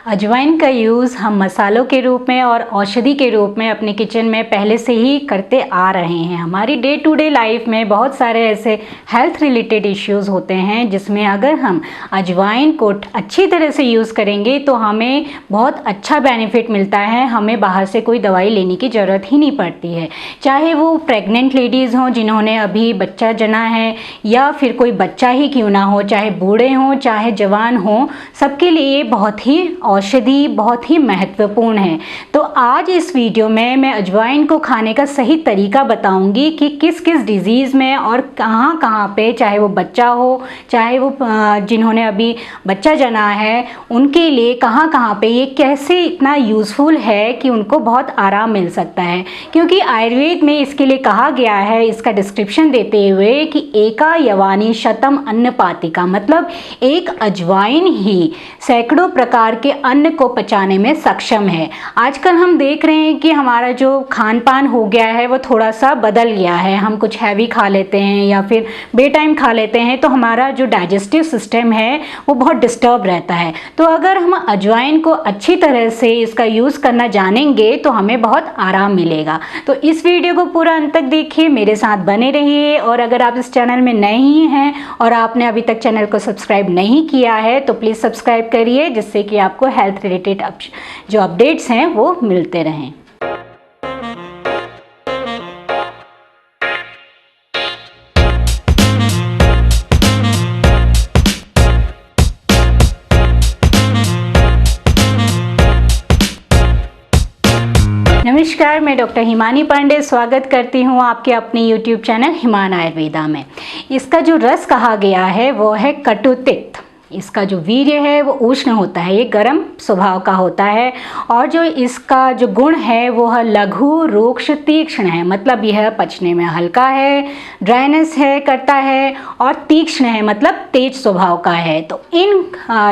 अजवाइन का यूज़ हम मसालों के रूप में और औषधि के रूप में अपने किचन में पहले से ही करते आ रहे हैं। हमारी डे टू डे लाइफ में बहुत सारे ऐसे हेल्थ रिलेटेड इश्यूज़ होते हैं जिसमें अगर हम अजवाइन को अच्छी तरह से यूज़ करेंगे तो हमें बहुत अच्छा बेनिफिट मिलता है। हमें बाहर से कोई दवाई लेने की ज़रूरत ही नहीं पड़ती है, चाहे वो प्रेग्नेंट लेडीज़ हों जिन्होंने अभी बच्चा जना है या फिर कोई बच्चा ही क्यों ना हो, चाहे बूढ़े हों चाहे जवान हों, सबके लिए बहुत ही औषधि बहुत ही महत्वपूर्ण है। तो आज इस वीडियो में मैं अजवाइन को खाने का सही तरीका बताऊंगी कि किस किस डिज़ीज़ में और कहाँ कहाँ पे, चाहे वो बच्चा हो चाहे वो जिन्होंने अभी बच्चा जना है, उनके लिए कहाँ कहाँ पे ये कैसे इतना यूज़फुल है कि उनको बहुत आराम मिल सकता है। क्योंकि आयुर्वेद में इसके लिए कहा गया है, इसका डिस्क्रिप्शन देते हुए कि एका यवानी शतम अन्नपातिका, मतलब एक अजवाइन ही सैकड़ों प्रकार के अन्न को पचाने में सक्षम है। आजकल हम देख रहे हैं कि हमारा जो खान पान हो गया है वो थोड़ा सा बदल गया है। हम कुछ हैवी खा लेते हैं या फिर बे टाइम खा लेते हैं, तो हमारा जो डाइजेस्टिव सिस्टम है वो बहुत डिस्टर्ब रहता है। तो अगर हम अजवाइन को अच्छी तरह से इसका यूज़ करना जानेंगे तो हमें बहुत आराम मिलेगा। तो इस वीडियो को पूरा अंत तक देखिए, मेरे साथ बने रहिए। और अगर आप इस चैनल में नए ही हैं और आपने अभी तक चैनल को सब्सक्राइब नहीं किया है तो प्लीज़ सब्सक्राइब करिए, जिससे कि आपको हेल्थ रिलेटेड जो अपडेट्स हैं वो मिलते रहें। नमस्कार, मैं डॉक्टर हिमानी पांडे स्वागत करती हूँ आपके अपने YouTube चैनल हिमान आयुर्वेदा में। इसका जो रस कहा गया है वो है कटुतिक्त। इसका जो वीर्य है वो उष्ण होता है, ये गर्म स्वभाव का होता है। और जो इसका जो गुण है वो है लघु रूक्ष तीक्ष्ण है, मतलब यह पचने में हल्का है, ड्राइनेस है करता है, और तीक्ष्ण है मतलब तेज स्वभाव का है। तो इन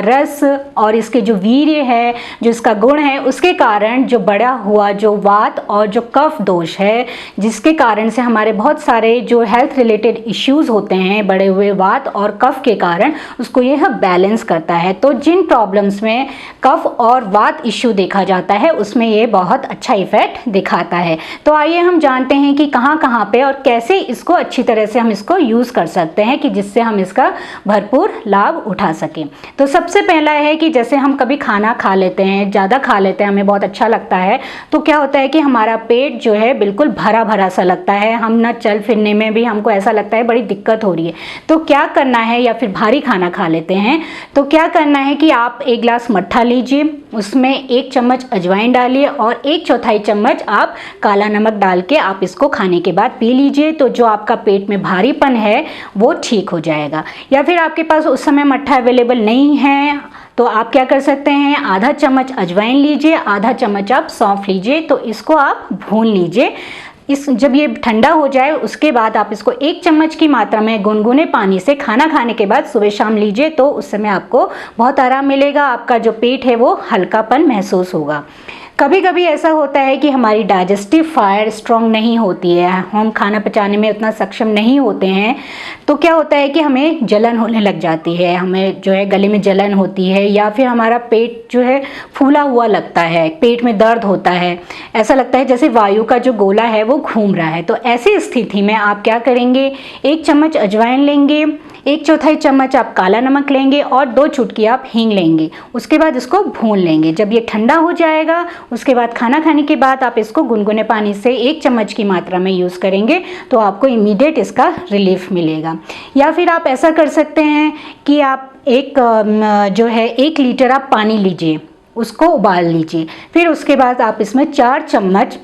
रस और इसके जो वीर्य है, जो इसका गुण है, उसके कारण जो बड़ा हुआ जो वात और जो कफ दोष है, जिसके कारण से हमारे बहुत सारे जो हेल्थ रिलेटेड इश्यूज़ होते हैं बड़े हुए वात और कफ के कारण, उसको यह बैलेंस करता है। तो जिन प्रॉब्लम्स में कफ और वात इश्यू देखा जाता है उसमें ये बहुत अच्छा इफेक्ट दिखाता है। तो आइए हम जानते हैं कि कहाँ कहाँ पे और कैसे इसको अच्छी तरह से हम इसको यूज़ कर सकते हैं कि जिससे हम इसका भरपूर लाभ उठा सकें। तो सबसे पहला है कि जैसे हम कभी खाना खा लेते हैं, ज़्यादा खा लेते हैं, हमें बहुत अच्छा लगता है, तो क्या होता है कि हमारा पेट जो है बिल्कुल भरा भरा सा लगता है। हम ना चल फिरने में भी हमको ऐसा लगता है बड़ी दिक्कत हो रही है। तो क्या करना है, या फिर भारी खाना खा लेते हैं तो क्या करना है कि आप एक गिलास मट्ठा लीजिए, उसमें 1 चम्मच अजवाइन डालिए और 1/4 चम्मच आप काला नमक डाल के आप इसको खाने के बाद पी लीजिए। तो जो आपका पेट में भारीपन है वो ठीक हो जाएगा। या फिर आपके पास उस समय मट्ठा अवेलेबल नहीं है तो आप क्या कर सकते हैं, आधा चम्मच अजवाइन लीजिए, आधा चम्मच आप सौंफ लीजिए, तो इसको आप भून लीजिए। जब ये ठंडा हो जाए उसके बाद आप इसको 1 चम्मच की मात्रा में गुनगुने पानी से खाना खाने के बाद सुबह शाम लीजिए, तो उस समय आपको बहुत आराम मिलेगा। आपका जो पेट है वो हल्कापन महसूस होगा। कभी कभी ऐसा होता है कि हमारी डाइजेस्टिव फायर स्ट्रॉन्ग नहीं होती है, हम खाना पचाने में उतना सक्षम नहीं होते हैं, तो क्या होता है कि हमें जलन होने लग जाती है, हमें जो है गले में जलन होती है, या फिर हमारा पेट जो है फूला हुआ लगता है, पेट में दर्द होता है, ऐसा लगता है जैसे वायु का जो गोला है वो घूम रहा है। तो ऐसी स्थिति में आप क्या करेंगे, 1 चम्मच अजवाइन लेंगे, 1/4 चम्मच आप काला नमक लेंगे और 2 चुटकी आप हींग लेंगे। उसके बाद इसको भून लेंगे। जब ये ठंडा हो जाएगा उसके बाद खाना खाने के बाद आप इसको गुनगुने पानी से 1 चम्मच की मात्रा में यूज़ करेंगे तो आपको इमीडिएट इसका रिलीफ मिलेगा। या फिर आप ऐसा कर सकते हैं कि आप जो है 1 लीटर आप पानी लीजिए, उसको उबाल लीजिए, फिर उसके बाद आप इसमें 4 चम्मच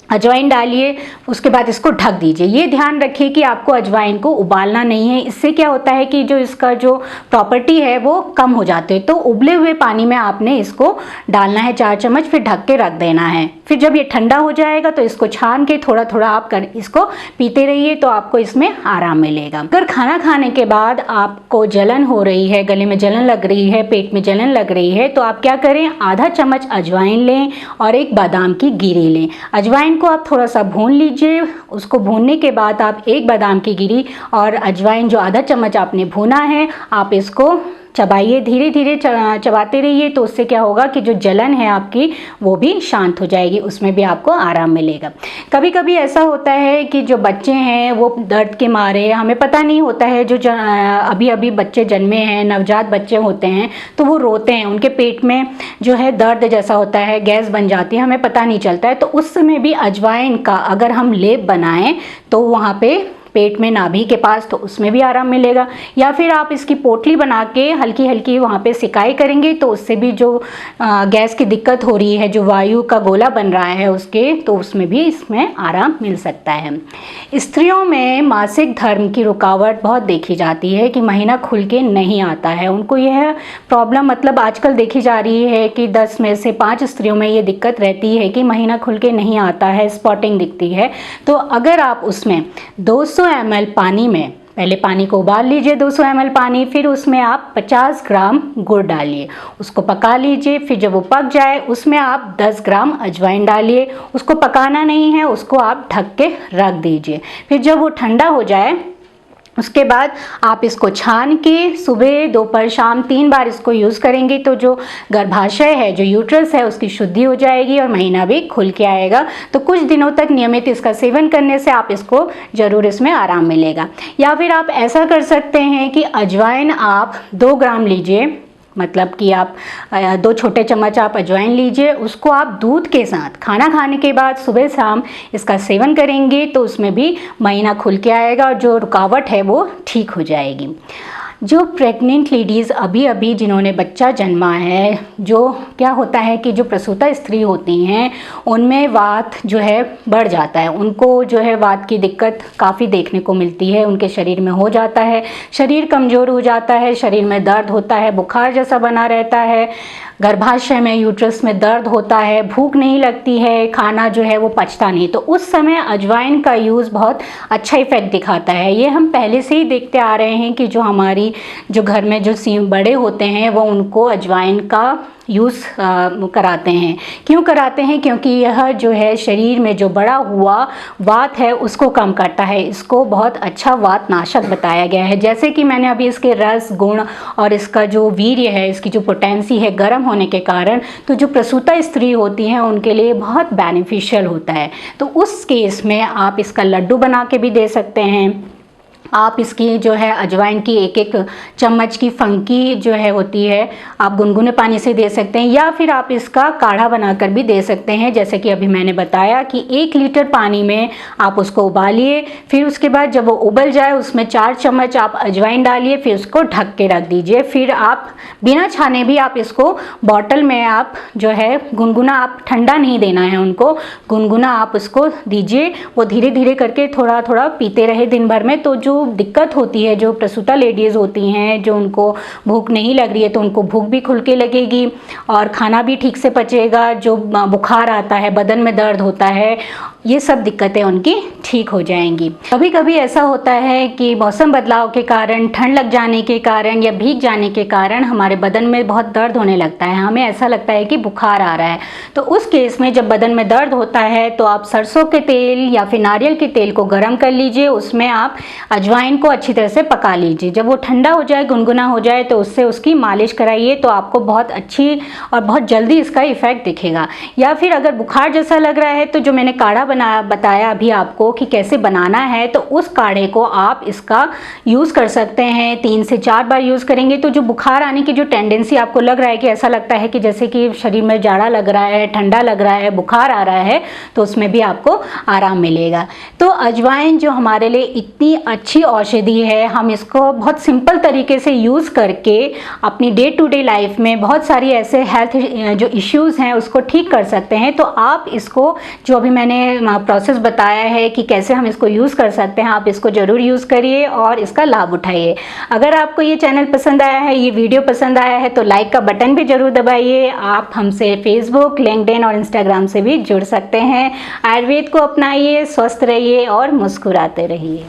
अजवाइन डालिए, उसके बाद इसको ढक दीजिए। ये ध्यान रखिए कि आपको अजवाइन को उबालना नहीं है, इससे क्या होता है कि जो इसका जो प्रॉपर्टी है वो कम हो जाती है। तो उबले हुए पानी में आपने इसको डालना है 4 चम्मच, फिर ढक के रख देना है। फिर जब ये ठंडा हो जाएगा तो इसको छान के थोड़ा थोड़ा आप इसको पीते रहिए, तो आपको इसमें आराम मिलेगा। अगर खाना खाने के बाद आपको जलन हो रही है, गले में जलन लग रही है, पेट में जलन लग रही है, तो आप क्या करें, आधा चम्मच अजवाइन लें और 1 बादाम की गिरी लें। अजवाइन को आप थोड़ा सा भून लीजिए, उसको भूनने के बाद आप 1 बादाम की गिरी और अजवाइन जो आधा चम्मच आपने भूना है आप इसको चबाइए, धीरे धीरे चबाते रहिए, तो उससे क्या होगा कि जो जलन है आपकी वो भी शांत हो जाएगी, उसमें भी आपको आराम मिलेगा। कभी कभी ऐसा होता है कि जो बच्चे हैं वो दर्द के मारे, हमें पता नहीं होता है, जो अभी अभी बच्चे जन्मे हैं, नवजात बच्चे होते हैं, तो वो रोते हैं, उनके पेट में जो है दर्द जैसा होता है, गैस बन जाती है, हमें पता नहीं चलता है। तो उस समय भी अजवाइन का अगर हम लेप बनाएं तो वहाँ पे पेट में नाभि के पास, तो उसमें भी आराम मिलेगा। या फिर आप इसकी पोटली बना के हल्की हल्की वहाँ पे सिकाई करेंगे, तो उससे भी जो गैस की दिक्कत हो रही है, जो वायु का गोला बन रहा है उसके, तो उसमें भी इसमें आराम मिल सकता है। स्त्रियों में मासिक धर्म की रुकावट बहुत देखी जाती है कि महीना खुल के नहीं आता है, उनको यह प्रॉब्लम मतलब आजकल देखी जा रही है कि 10 में से 5 स्त्रियों में ये दिक्कत रहती है कि महीना खुल के नहीं आता है, स्पॉटिंग दिखती है। तो अगर आप उसमें 200 ml पानी में, पहले पानी को उबाल लीजिए 200 ml पानी, फिर उसमें आप 50 ग्राम गुड़ डालिए, उसको पका लीजिए। फिर जब वो पक जाए उसमें आप 10 ग्राम अजवाइन डालिए, उसको पकाना नहीं है, उसको आप ढक के रख दीजिए। फिर जब वो ठंडा हो जाए उसके बाद आप इसको छान के सुबह, दोपहर, शाम 3 बार इसको यूज़ करेंगे, तो जो गर्भाशय है, जो यूट्रस है, उसकी शुद्धि हो जाएगी और महीना भी खुल के आएगा। तो कुछ दिनों तक नियमित इसका सेवन करने से आप इसको ज़रूर इसमें आराम मिलेगा। या फिर आप ऐसा कर सकते हैं कि अजवाइन आप 2 ग्राम लीजिए, मतलब कि आप 2 छोटे चम्मच आप अजवाइन लीजिए, उसको आप दूध के साथ खाना खाने के बाद सुबह शाम इसका सेवन करेंगे, तो उसमें भी महीना खुल के आएगा और जो रुकावट है वो ठीक हो जाएगी। जो प्रेग्नेंट लेडीज़ अभी अभी जिन्होंने बच्चा जन्मा है, जो क्या होता है कि जो प्रसूता स्त्री होती हैं उनमें वात जो है बढ़ जाता है, उनको जो है वात की दिक्कत काफ़ी देखने को मिलती है, उनके शरीर में हो जाता है, शरीर कमज़ोर हो जाता है, शरीर में दर्द होता है, बुखार जैसा बना रहता है, गर्भाशय में, यूट्रस में दर्द होता है, भूख नहीं लगती है, खाना जो है वो पचता नहीं। तो उस समय अजवाइन का यूज़ बहुत अच्छा इफेक्ट दिखाता है। ये हम पहले से ही देखते आ रहे हैं कि जो हमारी जो घर में जो बड़े होते हैं वो उनको अजवाइन का यूज़ कराते हैं। क्यों कराते हैं? क्योंकि यह जो है शरीर में जो बड़ा हुआ वात है उसको कम करता है, इसको बहुत अच्छा वात नाशक बताया गया है। जैसे कि मैंने अभी इसके रस, गुण और इसका जो वीर्य है, इसकी जो पोटेंसी है गर्म होने के कारण, तो जो प्रसूता स्त्री होती हैं उनके लिए बहुत बेनिफिशियल होता है। तो उस केस में आप इसका लड्डू बना के भी दे सकते हैं। आप इसकी जो है अजवाइन की 1-1 चम्मच की फंकी जो है होती है, आप गुनगुने पानी से दे सकते हैं, या फिर आप इसका काढ़ा बनाकर भी दे सकते हैं। जैसे कि अभी मैंने बताया कि 1 लीटर पानी में आप उसको उबालिए, फिर उसके बाद जब वो उबल जाए उसमें 4 चम्मच आप अजवाइन डालिए, फिर उसको ढक के रख दीजिए। फिर आप बिना छाने भी आप इसको बॉटल में आप जो है गुनगुना, आप ठंडा नहीं देना है उनको, गुनगुना आप उसको दीजिए, वो धीरे धीरे करके थोड़ा थोड़ा पीते रहे दिन भर में। तो जो दिक्कत होती है, जो प्रसूता लेडीज़ होती हैं, जो उनको भूख नहीं लग रही है, तो उनको भूख भी खुल के लगेगी और खाना भी ठीक से पचेगा। जो बुखार आता है, बदन में दर्द होता है, ये सब दिक्कतें उनकी ठीक हो जाएंगी। कभी कभी ऐसा होता है कि मौसम बदलाव के कारण, ठंड लग जाने के कारण या भीग जाने के कारण हमारे बदन में बहुत दर्द होने लगता है, हमें ऐसा लगता है कि बुखार आ रहा है। तो उस केस में जब बदन में दर्द होता है तो आप सरसों के तेल या फिर नारियल के तेल को गर्म कर लीजिए, उसमें आप अजवाइन को अच्छी तरह से पका लीजिए। जब वो ठंडा हो जाए, गुनगुना हो जाए, तो उससे उसकी मालिश कराइए, तो आपको बहुत अच्छी और बहुत जल्दी इसका इफेक्ट दिखेगा। या फिर अगर बुखार जैसा लग रहा है, तो जो मैंने काढ़ा बताया अभी आपको कि कैसे बनाना है, तो उस काढ़े को आप इसका यूज़ कर सकते हैं। 3 से 4 बार यूज़ करेंगे तो जो बुखार आने की जो टेंडेंसी आपको लग रहा है कि ऐसा लगता है कि जैसे कि शरीर में जाड़ा लग रहा है, ठंडा लग रहा है, बुखार आ रहा है, तो उसमें भी आपको आराम मिलेगा। तो अजवाइन जो हमारे लिए इतनी अच्छी औषधि है, हम इसको बहुत सिंपल तरीके से यूज़ करके अपनी डे टू डे लाइफ में बहुत सारी ऐसे हेल्थ जो इश्यूज़ हैं उसको ठीक कर सकते हैं। तो आप इसको, जो अभी मैंने प्रोसेस बताया है कि कैसे हम इसको यूज़ कर सकते हैं, आप इसको ज़रूर यूज़ करिए और इसका लाभ उठाइए। अगर आपको ये चैनल पसंद आया है, ये वीडियो पसंद आया है, तो लाइक का बटन भी ज़रूर दबाइए। आप हमसे फेसबुक, लिंक्डइन और इंस्टाग्राम से भी जुड़ सकते हैं। आयुर्वेद को अपनाइए, स्वस्थ रहिए और मुस्कुराते रहिए।